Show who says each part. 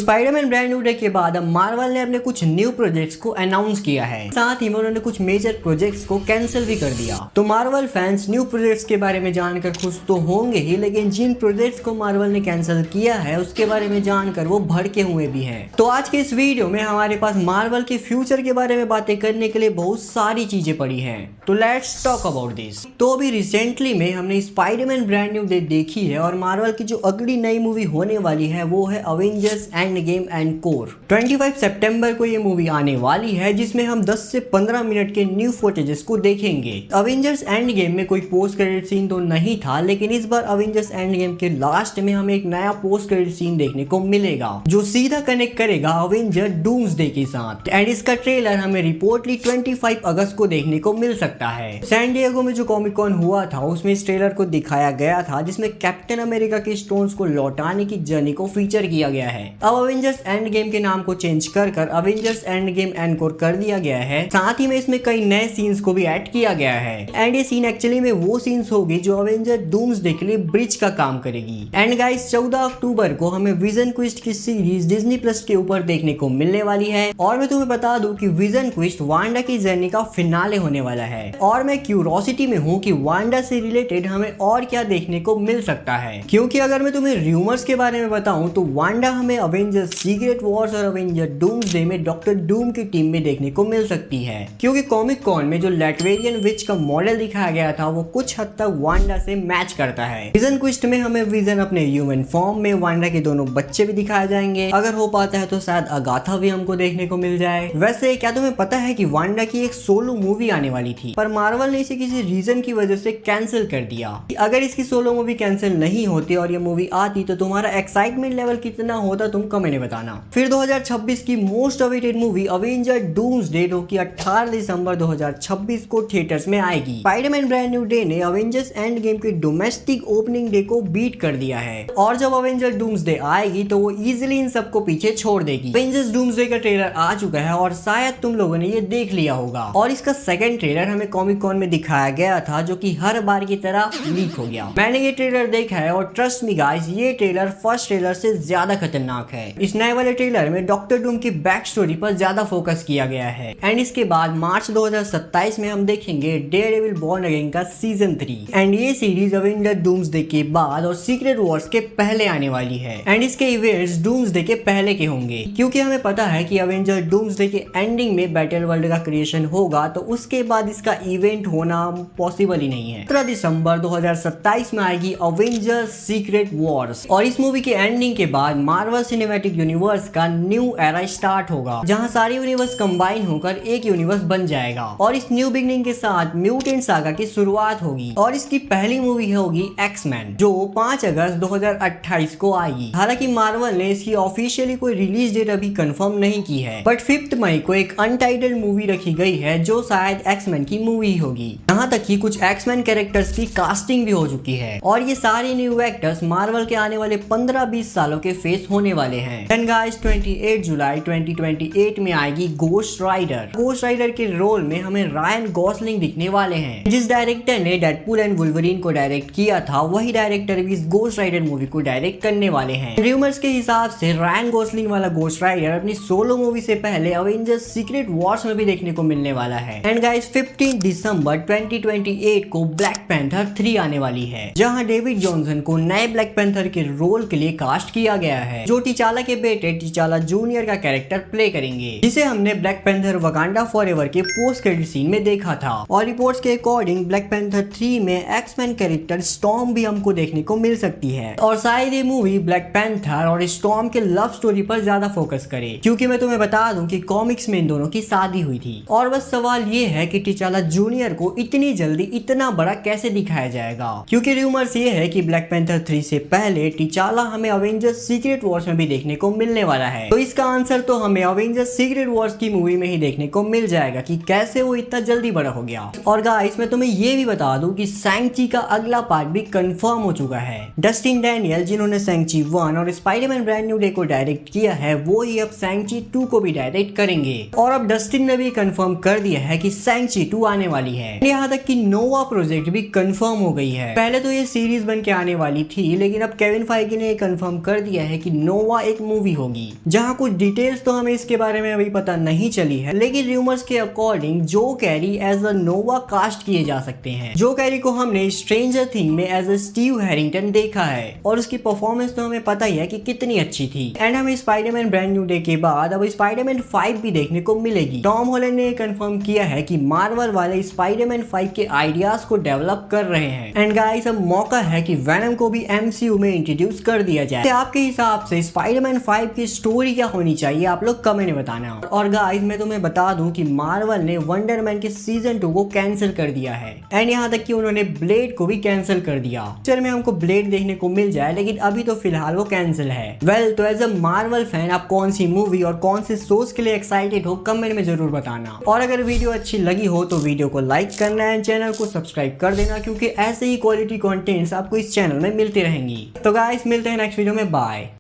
Speaker 1: Spiderman brand new day के बाद अब मार्वल ने अपने कुछ न्यू प्रोजेक्ट्स को अनाउंस किया है, साथ ही में उन्होंने कुछ मेजर प्रोजेक्ट्स को कैंसिल भी कर दिया। तो मार्वल फैंस न्यू प्रोजेक्ट्स के बारे में जानकर खुश तो होंगे ही, लेकिन जिन प्रोजेक्ट्स को मार्वल ने कैंसिल किया है उसके बारे में जानकर वो भड़के हुए भी हैं। तो आज के इस वीडियो में हमारे पास मार्वल के फ्यूचर के बारे में बातें करने के लिए बहुत सारी चीजें पड़ी हैं, तो लेट्स टॉक अबाउट दिस। तो अभी रिसेंटली में हमने स्पाइडरमैन ब्रांड न्यू डे देखी है और मार्वल की जो अगली नई मूवी होने वाली है वो है Avengers end game and core. 25 सितंबर को ये मूवी आने वाली है, जिसमें हम 10 से 15 मिनट के न्यू फुटेजेस को देखेंगे। अवेंजर्स एंड गेम में कोई पोस्ट क्रेडिट सीन तो नहीं था, लेकिन इस बार अवेंजर्स एंड गेम के लास्ट में हमें एक नया पोस्ट क्रेडिट सीन देखने को मिलेगा जो सीधा कनेक्ट करेगा अवेंजर डूम्सडे के साथ। एंड इसका ट्रेलर हमें रिपोर्टली 25 अगस्त को देखने को मिल सकता है। सैन डिएगो में जो कॉमिक कॉन हुआ था उसमें इस ट्रेलर को दिखाया गया था, जिसमें कैप्टन अमेरिका के स्टोन्स को लौटाने की जर्नी को फीचर किया गया है। अब अवेंजर्स एंड गेम के नाम को चेंज कर Avengers end game and core कर दिया गया है। साथ ही में इसमें कई नए सीन्स को भी ऐड किया गया है। एंड ये सीन एक्चुअली में वो सीन्स होगी जो अवेंजर डूम्सडे के लिए ब्रिज का काम करेगी। एंड गाइस 14 अक्टूबर को हमें विजन क्विस्ट की सीरीज डिज्नी प्लस के ऊपर देखने को मिलने वाली है। और मैं तुम्हें बता दूं कि विजन क्विस्ट वांडा की जर्नी का फिनाले होने वाला है। और मैं क्यूरोसिटी में हूँ कि वांडा से रिलेटेड हमें और क्या देखने को मिल सकता है, क्योंकि अगर मैं तुम्हें रूमर्स के बारे में बताऊं तो वांडा हमें अवेंजर्स सीक्रेट वॉर्स और अवेंजर डूम्सडे में डॉक्टर डूम की टीम में देखने को मिल सकती है, क्योंकि कॉमिक कॉन में जो लैटवेरियन विच का मॉडल दिखाया गया था वो कुछ हद तक वांडा से मैच करता है। विजन क्विस्ट में हमें विजन अपने ह्यूमन फॉर्म में, वांडा के दोनों बच्चे भी दिखाए जाएंगे। अगर हो पाता है तो शायद अगाथा भी हमको देखने को मिल जाए। वैसे क्या तुम्हें पता है कि वांडा की एक सोलो मूवी आने वाली थी, पर मार्वल ने इसे किसी रीजन की वजह से कैंसिल कर दिया। अगर इसकी सोलो मूवी कैंसिल नहीं होती और ये मूवी आती तो तुम्हारा एक्साइटमेंट लेवल कितना होता तुम कमेंट में बताना। फिर 2026 की most awaited movie Avenger doomsday जो कि 18 दिसंबर 2026 को थिएटर्स में आएगी। स्पाइडरमैन ब्रांड न्यू डे ने अवेंजर्स एंड गेम के डोमेस्टिक ओपनिंग डे को बीट कर दिया है, और जब अवेंजर डूम्सडे आएगी तो वो इजीली इन सबको पीछे छोड़ देगी। अवेंजर्स डूम्सडे का ट्रेलर आ चुका है और शायद तुम लोगों ने ये देख लिया होगा। और इसका सेकंड ट्रेलर हमें कॉमिक कॉन में दिखाया गया था, जो कि हर बार की तरह लीक हो गया। मैंने ये ट्रेलर देखा है और ट्रस्ट मी गाइस, ये ट्रेलर फर्स्ट ट्रेलर से ज्यादा खतरनाक है। इस नए वाले ट्रेलर में डॉक्टर डूम की बैक स्टोरी पर ज्यादा फोकस किया गया है। एंड इसके बाद मार्च 2027 में हम देखेंगे डेयरडेविल बॉर्न अगेन का सीजन 3। एंड ये सीरीज अवेंजर डूम्सडे के बाद और सीक्रेट वॉर्स के पहले आने वाली है। एंड इसके इवेंट्स डूम्सडे के पहले के होंगे, क्योंकि हमें पता है कि अवेंजर डूम्सडे के एंडिंग में बैटल वर्ल्ड का क्रिएशन होगा, तो उसके बाद इसका इवेंट होना पॉसिबल ही नहीं है। 17 दिसंबर 2027 में आएगी अवेंजर्स सीक्रेट वॉर्स, और इस मूवी के एंडिंग के बाद मार्वल सिनेमैटिक यूनिवर्स का न्यू एरा स्टार्ट होगा, जहां सारे यूनिवर्स कंबाइन होकर एक यूनिवर्स बन जाएगा। और इस न्यू बिगनिंग के साथ म्यूटेंट सागा की शुरुआत होगी, और इसकी पहली मूवी होगी एक्स-मैन, जो 5 अगस्त 2028 को आएगी। हालांकि मार्वल ने इसकी ऑफिशियली कोई रिलीज डेट अभी कंफर्म नहीं की है, बट 5 मई को एक अनटाइटल्ड मूवी रखी गई है जो शायद एक्स-मैन की मूवी होगी। यहाँ तक कि कुछ एक्स-मैन कैरेक्टर्स की कास्टिंग भी हो चुकी है, और ये सारे न्यू एक्टर्स मार्वल के आने वाले 15-20 सालों के फेस होने वाले हैं। एंड गाइस 28 जुलाई 2028 में आएगी गोस्ट राइडर। गोस्ट राइडर के रोल में हमें रायन गॉसलिंग दिखने वाले हैं। जिस डायरेक्टर ने डेडपूल एंड वुल्वरीन को डायरेक्ट किया था, वही डायरेक्टर भी इस गोस्ट राइडर मूवी को डायरेक्ट करने वाले हैं। रूमर्स के हिसाब से रायन गॉसलिंग वाला गोस्ट राइडर अपनी सोलो मूवी से पहले अवेंजर्स सीक्रेट वॉर्स में भी देखने को मिलने वाला है। एंड गाइस 15 दिसंबर 2028 को ब्लैक पैंथर 3 आने वाली है, जहां डेविड जॉनसन को नए ब्लैक पैंथर के रोल के लिए कास्ट किया गया है, जो टिचाला के बेटे टिचाला जूनियर का कैरेक्टर प्ले करेंगे, जिसे हमने ब्लैक पैंथर वकांडा फॉरएवर के पोस्ट क्रेडिट सीन में देखा था। और रिपोर्ट्स के अकॉर्डिंग ब्लैक पैंथर 3 में एक्स-मैन कैरेक्टर स्टॉर्म भी हमको देखने को मिल सकती है। और शायद ये मूवी ब्लैक पैंथर और स्टॉर्म के लव स्टोरी पर ज्यादा फोकस करे, क्योंकि मैं तुम्हें बता दूं कि कॉमिक्स में इन दोनों की शादी हुई थी। और बस सवाल ये है कि टिचाला जूनियर को इतनी जल्दी इतना बड़ा कैसे दिखाया जाएगा, क्योंकि रूमर्स ये है कि ब्लैक पैंथर 3 से पहले टिचाला हमें अवेंजर्स सीक्रेट वॉर्स में भी देखने को मिलने वाला है। तो इसका आंसर तो हमें अवेंजर्स सीक्रेट वॉर्स की मूवी में ही देखने को मिल जाएगा कि कैसे वो इतना जल्दी बड़ा हो गया। और गाइस मैं तुम्हें ये भी बता दूं कि शैंग-ची का अगला पार्ट भी कंफर्म हो चुका है। डस्टिन डैनियल, जिन्होंने शैंग-ची 1 और स्पाइडरमैन ब्रांड न्यू डे को डायरेक्ट किया है, वो ही अब शैंग-ची 2 को भी डायरेक्ट करेंगे। और अब डस्टिन ने भी कंफर्म कर दिया है कि शैंग-ची 2 आने वाली है। यहाँ तक कि नोवा प्रोजेक्ट भी कंफर्म हो गई है। पहले तो ये सीरीज बन के आने वाली थी, लेकिन अब केविन फाइगी ने कंफर्म कर दिया है कि नोवा एक मूवी होगी। जहाँ कुछ डिटेल्स तो हमें इसके बारे में अभी पता नहीं चली है, लेकिन रूमर्स के according Joe Keery as a nova cast किए जा सकते हैं। जो कैरी को हमने स्ट्रेंजर थिंग में एज अ स्टीव हैरिंगटन देखा है और उसकी परफॉर्मेंस तो हमें पता ही है कि कितनी अच्छी थी। एंड हमें स्पाइडरमैन ब्रांड न्यू डे के बाद अब स्पाइडरमैन 5 भी देखने को मिलेगी। टॉम हॉलैंड ने कंफर्म किया है कि मार्वल वाले स्पाइडरमैन 5 के आइडियाज को डेवलप कर रहे हैं। एंड गाइस अब मौका है कि वेनम को भी MCU में इंट्रोड्यूस कर दिया जाए। तो आपके हिसाब से स्पाइडरमैन 5 की स्टोरी क्या होनी चाहिए, आप लोग कमेंट में बताना। और गाइस मैं तुम्हें बता दूं कि मार्वल ने वंडर मैन के सीजन 2 को कैंसिल कर दिया है एंड यहाँ तक कि उन्होंने ब्लेड को भी कैंसिल कर दिया। पिक्चर में हमको ब्लेड देखने को मिल जाए, लेकिन अभी तो फिलहाल वो कैंसिल है। वेल तो एज अ मार्वल फैन आप कौन सी मूवी और कौन से शोज के लिए एक्साइटेड हो कमेंट में जरूर बताना। और अगर वीडियो अच्छी लगी हो तो वीडियो को लाइक करना है, चैनल को सब्सक्राइब कर देना, क्योंकि ऐसे ही क्वालिटी कंटेंट्स आपको इस चैनल में मिलती रहेंगी। तो गाइस मिलते हैं नेक्स्ट वीडियो में, बाय।